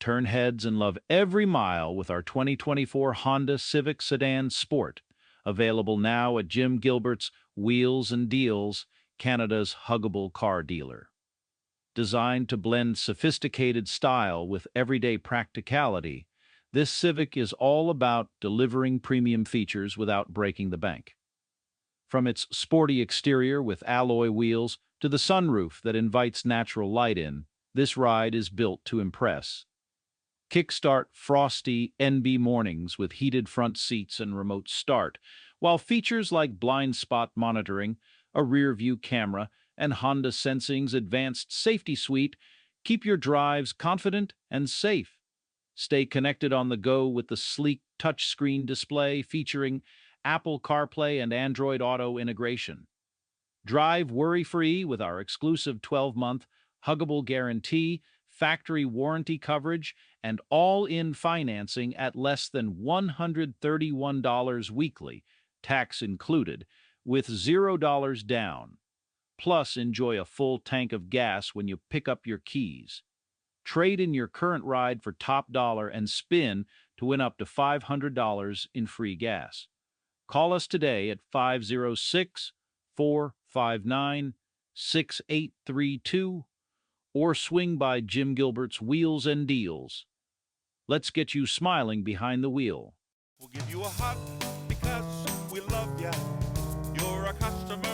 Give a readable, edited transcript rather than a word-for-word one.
Turn heads and love every mile with our 2024 Honda Civic Sedan Sport, available now at Jim Gilbert's Wheels and Deals, Canada's huggable car dealer. Designed to blend sophisticated style with everyday practicality, this Civic is all about delivering premium features without breaking the bank. From its sporty exterior with alloy wheels to the sunroof that invites natural light in, this ride is built to impress. Kickstart frosty NB mornings with heated front seats and remote start, while features like blind spot monitoring, a rear-view camera, and Honda Sensing's advanced safety suite keep your drives confident and safe. Stay connected on the go with the sleek touchscreen display featuring Apple CarPlay and Android Auto integration. Drive worry-free with our exclusive 12-month Huggable Guarantee, factory warranty coverage, and all-in financing at less than $131 weekly, tax included, with $0 down. Plus, enjoy a full tank of gas when you pick up your keys. Trade in your current ride for top dollar and spin to win up to $500 in free gas. Call us today at 506-459-6832 or swing by Jim Gilbert's Wheels and Deals. Let's get you smiling behind the wheel. We'll give you a hug because we love ya. You're a customer